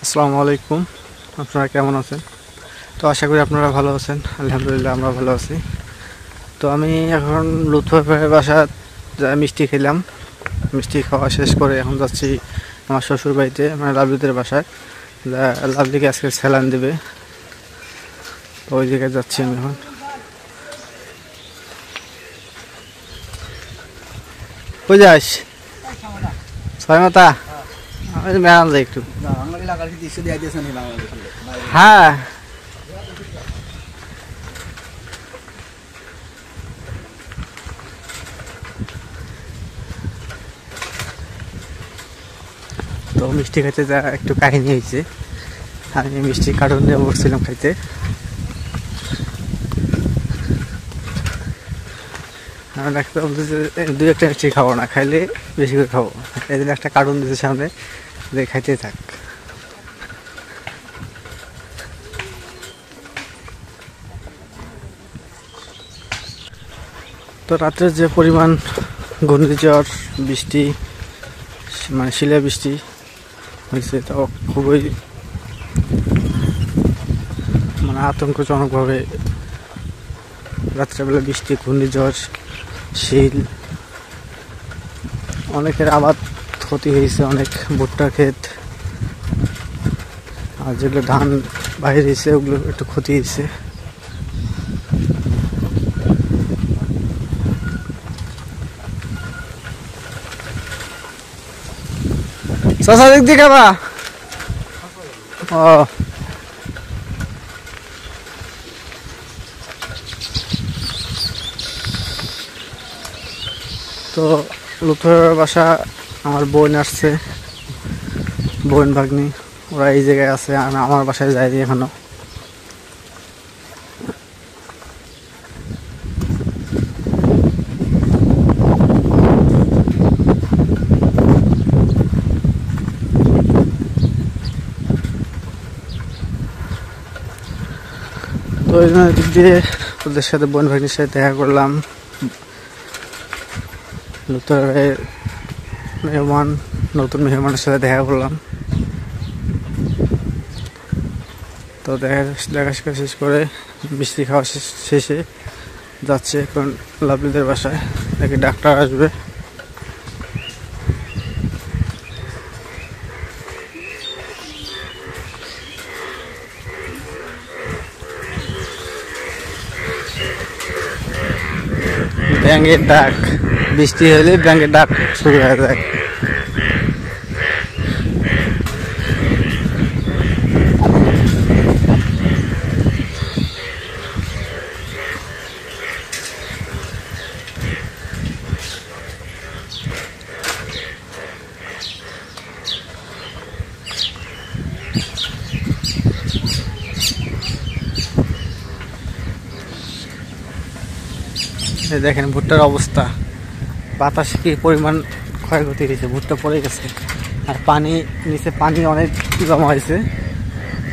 আসসালামু আলাইকুম, আপনারা কেমন আছেন? তো আশা করি আপনারা ভালো আছেন। আলহামদুলিল্লাহ আমরা ভালো আছি। তো আমি এখন লুৎফর ভাইয়ের বাসা মিষ্টি খেলাম। মিষ্টি খাওয়া শেষ করে এখন যাচ্ছি আমার শ্বশুর বাড়িতে, মানে লাভলিদের বাসায়। লাভলিকে আজকে স্যালান দেবে, তো ওই জায়গায় যাচ্ছি আমি এখন। কই যাস? ছয় মাথা আমি মেলাম যাই একটু। হ্যাঁ তো মিষ্টি খাইতে যা একটু কাহিনী হয়েছে। আমি মিষ্টি কার্টুন নিয়ে বসছিলাম খাইতে। আমি ডাক্তার বলতেছে দুই একটা মিষ্টি খাবো না, খাইলে বেশি করে খাবো। এই জন্য একটা কার্টুন দিতে সামনে যে খাইতে থাক। তো রাত্রের যে পরিমাণ ঘূর্ণিঝড় বৃষ্টি, মানে শিলা বৃষ্টি হয়েছে, তো খুবই মানে আতঙ্কজনকভাবে রাত্রেবেলা বৃষ্টি, ঘূর্ণিঝড়, শিল, অনেকের আবাদ ক্ষতি হয়েছে, অনেক ভুট্টা ক্ষেত আর যেগুলো ধান বাইরে হয়েছে ওগুলো একটু ক্ষতি হয়েছে। চাচা দিক দিকে বা ও তো লুথুর বাসা আমার বোন আসছে, বোন ভাগ্নি, ওরা এই জায়গায় আছে। আমার বাসায় যায়নি এখনো। তো ওই জন্য দিক দিয়ে ওদের সাথে, বোন ভাগ্নির সাথে দেখা করলাম। লুথুরের মেহমান, নতুন মেহমানের সাথে দেখা করলাম। তো দেখা শেষ করে মিষ্টি খাওয়া শেষে যাচ্ছে এখন লাভলিদের বাসায়, নাকি ডাক্তার আসবে। ব্যাঙের ডাক, বৃষ্টি হলে ব্যাঙের ডাক শুরু হয়ে যায়। দেখেন ভুট্টার অবস্থা, বাতাসে কি পরিমাণ ক্ষয়ক্ষতি হয়েছে, ভুট্টা পড়ে গেছে। আর পানি নিচে, পানি অনেক জমা হয়েছে,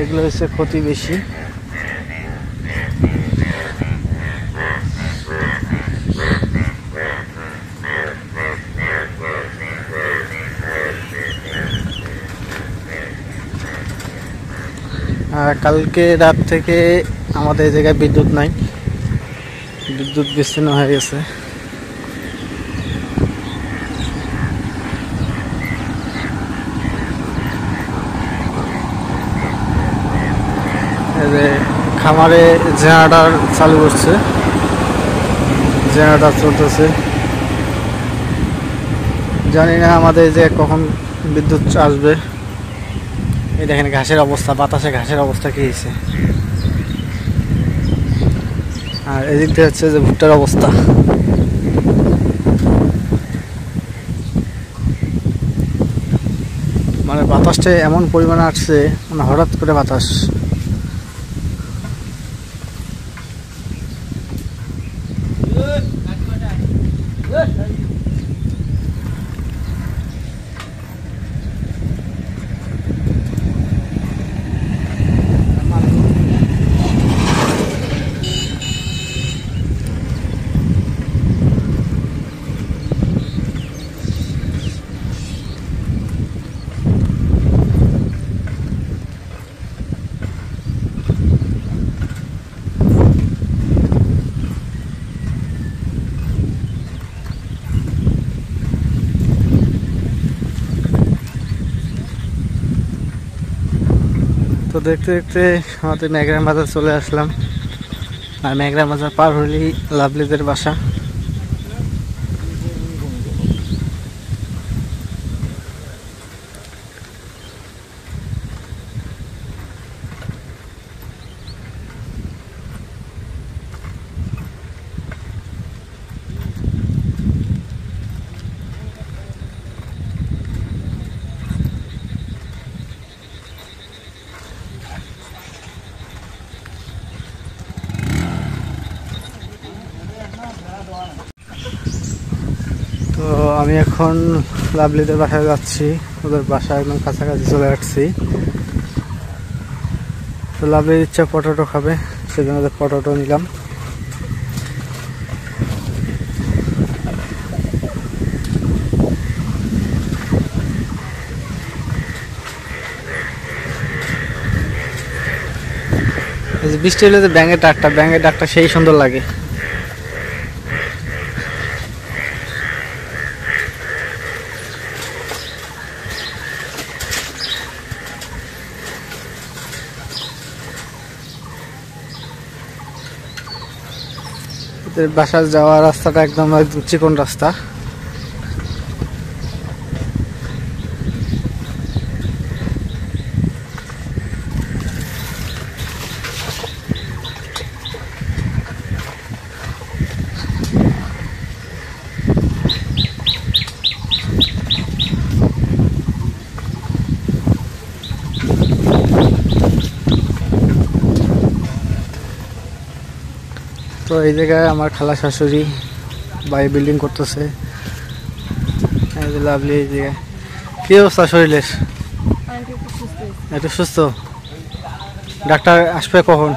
এগুলো হচ্ছে ক্ষতি বেশি। আর কালকে রাত থেকে আমাদের এই জায়গায় বিদ্যুৎ নাই, বিদ্যুৎ বিচ্ছিন্ন হয়ে গেছে। খামারে জেনারেটর চালু করছে, জেনারেটর চলতেছে। জানি না আমাদের যে কখন বিদ্যুৎ আসবে। এই দেখেন ঘাসের অবস্থা, বাতাসে ঘাসের অবস্থা কি হয়েছে। আর এদিক দিয়ে হচ্ছে যে ভুট্টার অবস্থা। মানে বাতাসটা এমন পরিমাণে আসছে, মানে হঠাৎ করে বাতাস। তো দেখতে দেখতে আমাদের ম্যাগরা বাজার চলে আসলাম, আর ম্যাগরা বাজার পার হলেই লাভলিদের বাসা। তো আমি এখন লাভলিদের বাসায় যাচ্ছি, ওদের বাসায় একদম কাছাকাছি চলে আসছি। তো লাভলির ইচ্ছা পটেটো খাবে, সেজন্য ওদের পটেটো নিলাম। বৃষ্টি হলে যে ব্যাঙের ডাকটা সেই সুন্দর লাগে। বাসায় যাওয়ার রাস্তাটা একদম চিকন রাস্তা। তো এই জায়গায় আমার খালা শাশুড়ি বাড়ি বিল্ডিং করতেছে। লাভলি এই জায়গায়। কি অবস্থা শরীরের? একটু সুস্থ। ডাক্তার আসবে কখন?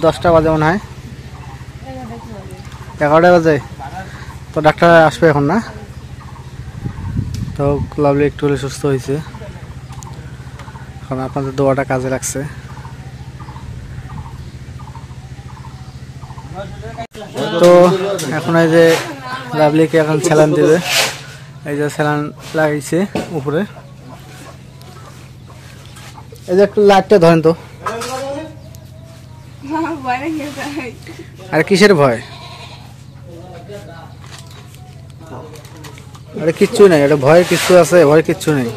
10টা বাজে মনে হয়, 11টা বাজে। তো ডাক্তার আসবে এখন না? তো লাভলি একটু হলে সুস্থ হয়েছে, এখন আপনাদের দোয়াটা কাজে লাগছে। তো এখন এই যে লাভলিকে এখন স্যালান দেবে, এই যে স্যালান লাগাইছে উপরে। এই যে একটু লাইটটা ধরেন তো। আরে কিসের ভয়? আরে কিচ্ছু নেই, এটা ভয়ের কিচ্ছু আছে? ভয় কিচ্ছু নেই।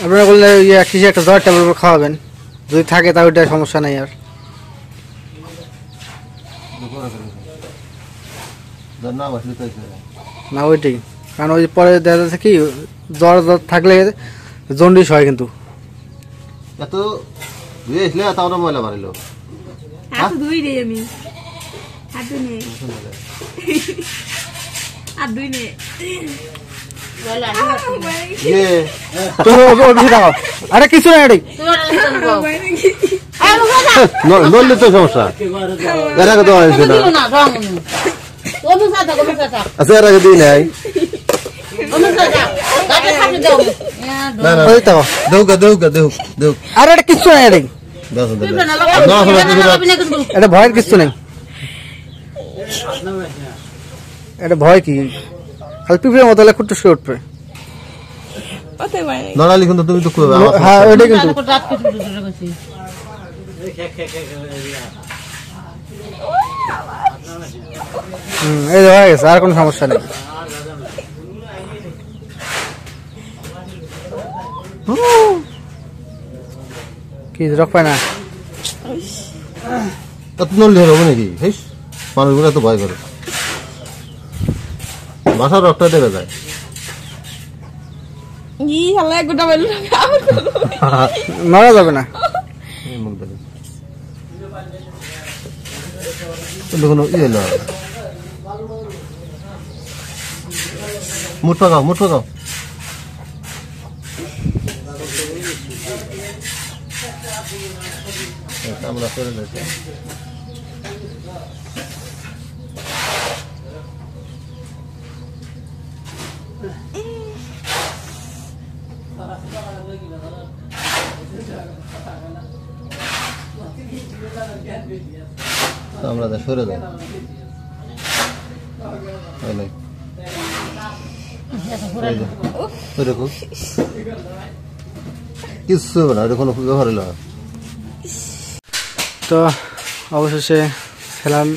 আপনারা বললে কিছু একটা জ্বর ট্যাবলেট খাওয়াবেন, যদি থাকে তাহলে ওইটা সমস্যা নেই। আর না ওইটাই, কারণ ওই পরে দেখা যাচ্ছে কি জ্বর থাকলে জন্ডিস হয়। কিন্তু এত ধুয়েছিলে তাও ময়লা মারিল। হাত ধুই রে আমি, হাত ধুই আর ধুই নে আরে কিছু নাই, নড়লে তো সমস্যা। এর আগে দেওয়া হয়েছে না? আচ্ছা এর আগে দিই নাই। আরে এটা কিচ্ছু নাই, এটা ভয়ের কিচ্ছু নেই। এটা ভয় কি? খালি পিঁপড়ের মতো খুঁটে শুয়ে উঠবে। নড়ালি কিন্তু তুমি তো হ্যাঁ ওইটাই কিন্তু। এই হয়ে গেছে, আর কোনো সমস্যা নেই। কি রক পায় না? নড়লে হবে নাকি? মানুষগুলো তো ভয় করে, বাসার রক্তটা দেখা যায়। নড়া যাবে না। মুঠ পাকাও, মুঠ পাকাও। আমরা করে দিয়েছি। আমরা তো সরে যাই ওই দেখো কিছু হবে না, এটা কোনো ব্যবহার হলো না। তো অবশেষে স্যালাইন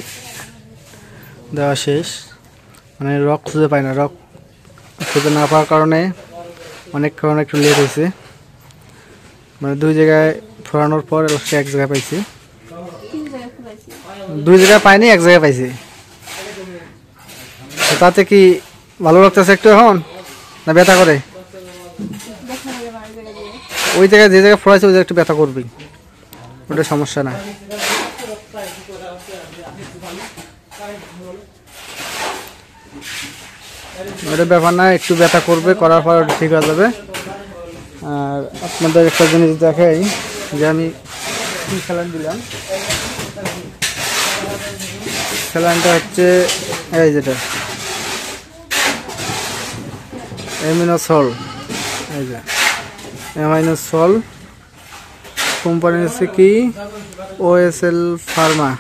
দেওয়া শেষ। মানে রক খুঁজে পাই না, রক খুঁজে না পাওয়ার কারণে অনেকক্ষণ একটু লেট হয়েছে। মানে 2 জায়গায় ফোরানোর পর লাস্টে 1 জায়গায় পাইছি। 2 জায়গায় পাইনি, 1 জায়গায় পাইছি। তো তাতে কি ভালো লাগতেছে একটু এখন, না ব্যথা করে? ওই জায়গায় যে জায়গায় ফোরাইছে ওই জায়গায় একটু ব্যথা করবেই, ওটা সমস্যা না। ওটা ব্যাপার না, একটু ব্যথা করবে, করার পর ওটা ঠিক হয়ে যাবে। আর আপনাদের একটা জিনিস দেখাই যে আমি কি স্যালাইন দিলাম। স্যালাইনটা হচ্ছে এই যেটা অ্যামিনোসল, এই যে অ্যামিনোসল কোম্পানি হচ্ছে কি OSL ফার্মা।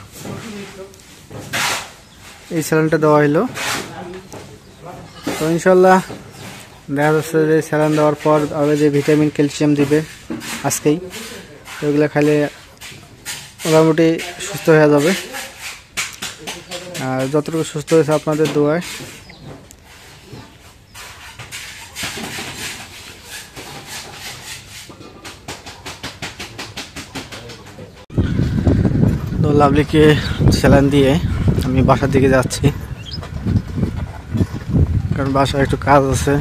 এই স্যালাইনটা দেওয়া হলো। তো ইনশাল্লাহ দেখা যাচ্ছে যে স্যালাইন দেওয়ার পর আরও যে ভিটামিন ক্যালসিয়াম দিবে আজকেই, ওইগুলো খাইলে মোটামুটি সুস্থ হয়ে যাবে। আর যতটুকু সুস্থ হয়েছে আপনাদের দোয়ায়। তো লাভলিকে স্যালাইন দিয়ে আমি বাসার দিকে যাচ্ছি, কারণ বাসায় একটু কাজ আছে।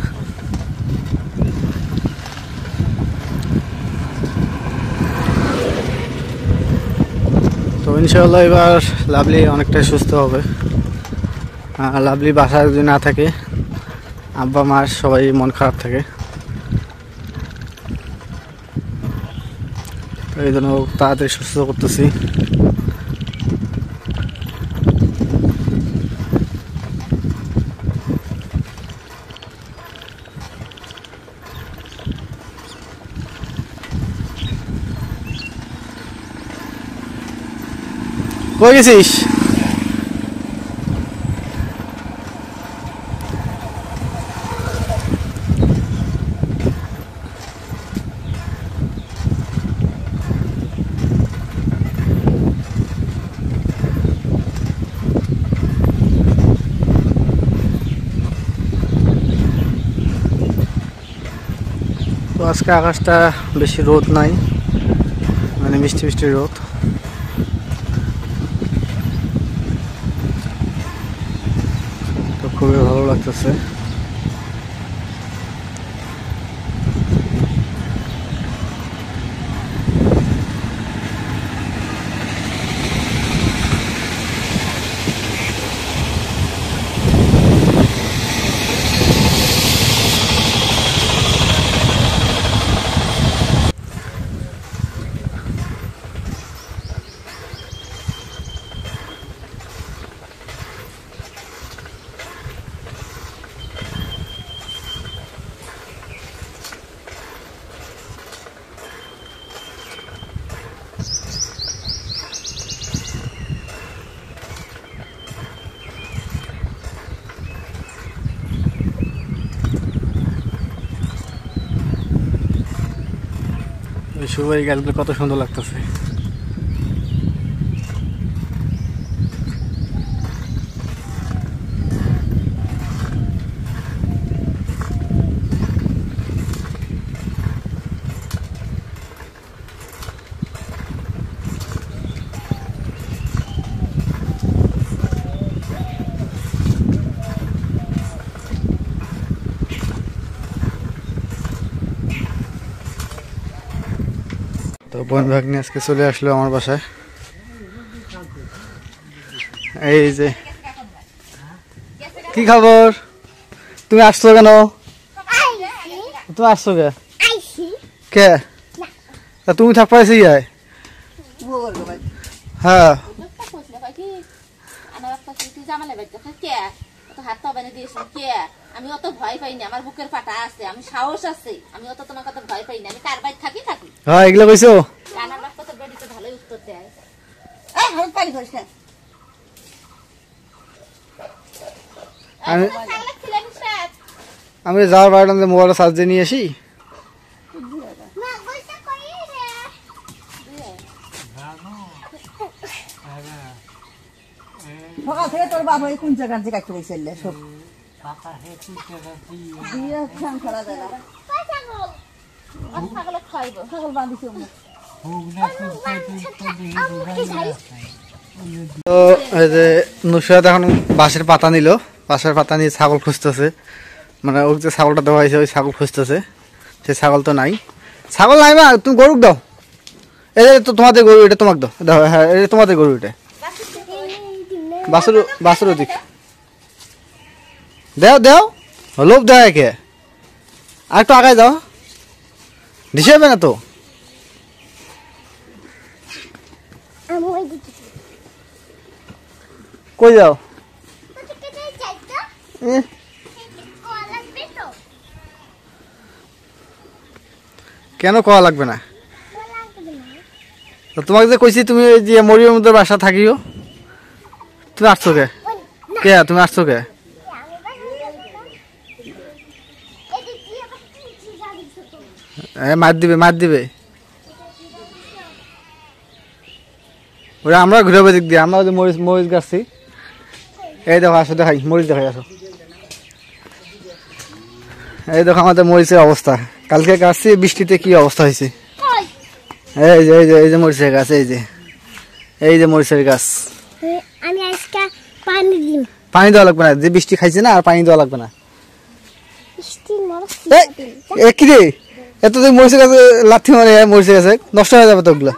তো ইনশাআল্লাহ এবার লাভলি অনেকটাই সুস্থ হবে। লাভলি বাসায় যদি না থাকে, আব্বা মার সবাই মন খারাপ থাকে। তো এই জন্য তাড়াতাড়ি সুস্থ করতেছি। কই গেছিস? তো আজকে আকাশটা বেশি রোদ নাই, মানে মিষ্টি মিষ্টি রোদ। তো খুবই ভালো লাগতেছে। সুপারি গাছগুলো কত সুন্দর লাগতেছে। তো বোন ভাগ্নি আজকে চলে আসলো আমার বাসায়। এই যে কি খবর, তুমি আসছো কেন? তুমি আসছো কে? কে তা তুমি থাক পাইছি গায়ে? হ্যাঁ আমি অত ভয় পাইনি, আমার বুকের ফাটা আছে, আমি সাহস আছে, আমি অত তোমার কথা ভয় পাইনি। আমি কার বাইরে থাকি থাকি। হ্যাঁ এগুলো কইছো? রান্নার বাক্স তো বেডিতে ভালোই উত্তর দেয় পানি করিস না আমি যাওয়ার বাড়িতে মোবাইলটা চার্জ দিয়ে নিয়ে আসি। সকাল থেকে তোর বাবা এই কোন জায়গার যে কাটতে গেছিল সব দিয়ে খান করা যায় না ছাগলে খাইব ছাগল বাঁধিছে তো এই যে নুসরাত এখন বাঁশের পাতা নিল, বাঁশের পাতা নিয়ে ছাগল খুঁজতেছে, মানে ওর যে ছাগলটা দেওয়া হয়েছে ওই ছাগল খুঁজতেছে। সেই ছাগল তো নাই, ছাগল নাই। মা তুমি গরুক দাও, এই যে তো তোমাদের গরু, এটা তোমাকে দাও, দাও। হ্যাঁ এটা তোমাদের গরু, এটা বাসুর ওদিক দেও দেও, লোভ দেওয়া একে। আর একটু আগায় দাও, দিশে হবে না তো। কই যাও? কেন কওয়া লাগবে না? তো তোমাকে যে কইছি তুমি ওই যে মরিয়ম মধ্যে বাসা থাকিও, তুমি আসছো কে? কে তুমি আসছো কে? মার দিবে, মার দিবে। ওরা আমরা ঘুরে দিক দিয়ে, আমরা ওই মরিচ মরিচ গাছছি। এই দেখো, আসো দেখাই, মরিচ দেখাই, আসো। এই দেখো আমাদের মরিচের অবস্থা, কালকে গাছছি বৃষ্টিতে কি অবস্থা হয়েছে। এই যে এই যে এই যে মরিচের গাছ, এই যে এই যে মরিচের গাছ। আমি আজকে পানি দিম। পানি দেওয়া লাগবে না, যে বৃষ্টি খাইছে না আর পানি দেওয়া লাগবে না। কি রে, এত তুই মরিচের গাছে লাথি মারে, মরিচের গাছে নষ্ট হয়ে যাবে তো ওগুলো।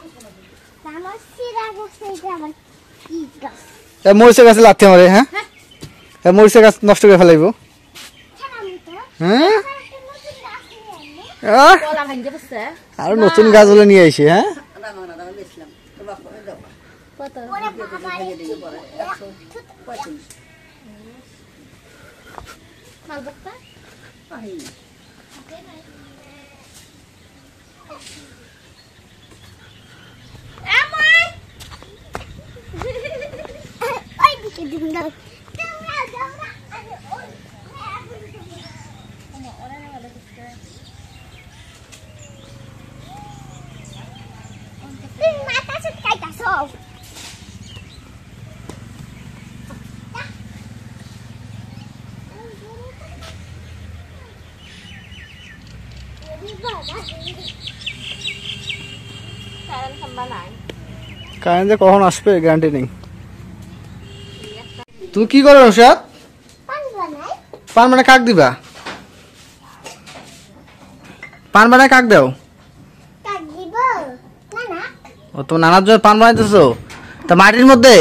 মরিচের গাছে লাথি মারে, হ্যাঁ মরিচের গাছ নষ্ট করে ফেলাইব। হ্যাঁ আর নতুন গাছ গুলো নিয়ে আইসি। হ্যাঁ কারেন্ট কখন আসবে গ্যারান্টি নেই। তুই কি করো নুসরাত? পান মানে কাক দিবা? পান বানায় কাক দাও? ও তো নানার জন্য পান বানাইতেছো? তা মাটির মধ্যে?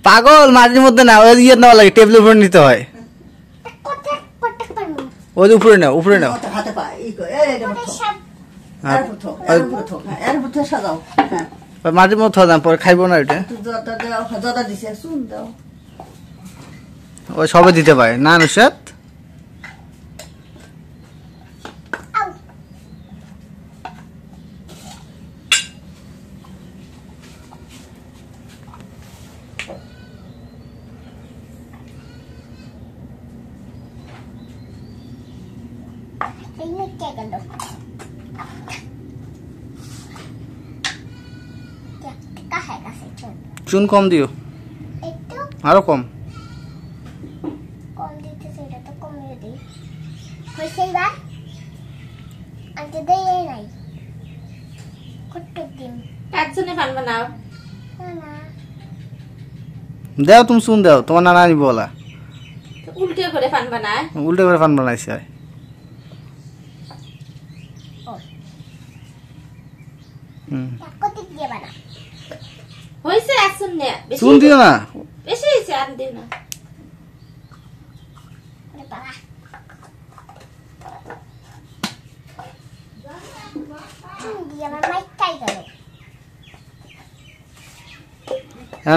পাগল, মাটির মধ্যে না, ওই ইয়ে নেওয়া লাগে, টেবিলের উপরে নিতে হয়। ওই উপরে নাও, উপরে নাও। মাটির মধ্যে দাম পরে খাইবো না, এটা ওই সবে দিতে পারে না নুসরাত। চুন কম দিও, আরো কম। দাও তুমি চুন দাও, তোমার নানা আনিব বলা। উল্টে করে পান বানায়, উল্টে করে পান বানাইছে। হয়েছে চুন দিও না, বেশি হয়েছে, আর দিও না।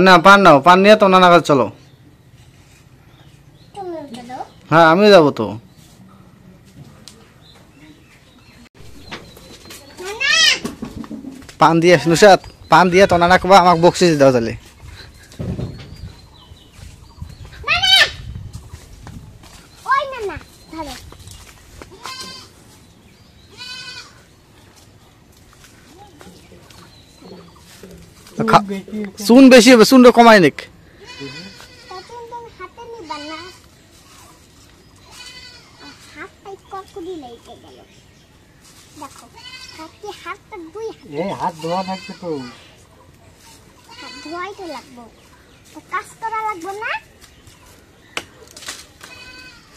না পান নাও, পান নিয়ে তো নানা কাছে চলো। হ্যাঁ আমিও যাবো তো। পান দিয়ে নুসাদ পান দিয়ে তো নানা কবা আমাকে বকশিস দাও তাহলে ওই না না ধরো চুন বেশি হবে চুনটা কমাই নিক তখন তুমি হাতে নিবা না হাতটাই ককরি লেগে গেল দেখো হাতটা দুই হাত ধোয়া থাকছে তো হাত ধোয়াই তো লাগবো তো কাজ করা লাগবো না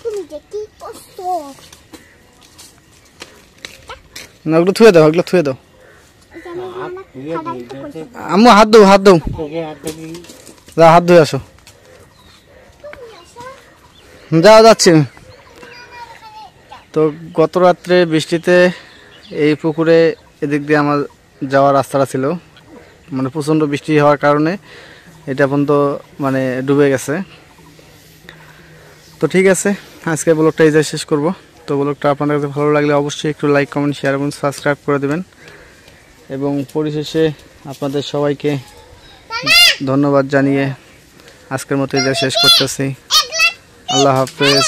তুমি যে কি করছো না ওগুলো থুয়ে দাও ওগুলো থুয়ে দাও খাড়াই তো করছো আম্মু হাত দাও যা হাত ধুয়ে আসো যাও যাচ্ছি তো গত রাত্রে বৃষ্টিতে এই পুকুরে এদিক দিয়ে আমার যাওয়ার রাস্তাটা ছিল মানে প্রচণ্ড বৃষ্টি হওয়ার কারণে এটা পর্যন্ত মানে ডুবে গেছে তো ঠিক আছে আজকে ব্লগটা এই যে শেষ করব তো ব্লগটা আপনাদের কাছে ভালো লাগলে অবশ্যই একটু লাইক কমেন্ট শেয়ার এবং সাবস্ক্রাইব করে দেবেন এবং পরিশেষে আপনাদের সবাইকে ধন্যবাদ জানিয়ে আজকের মতো এই যে শেষ করতেছি আল্লাহ হাফেজ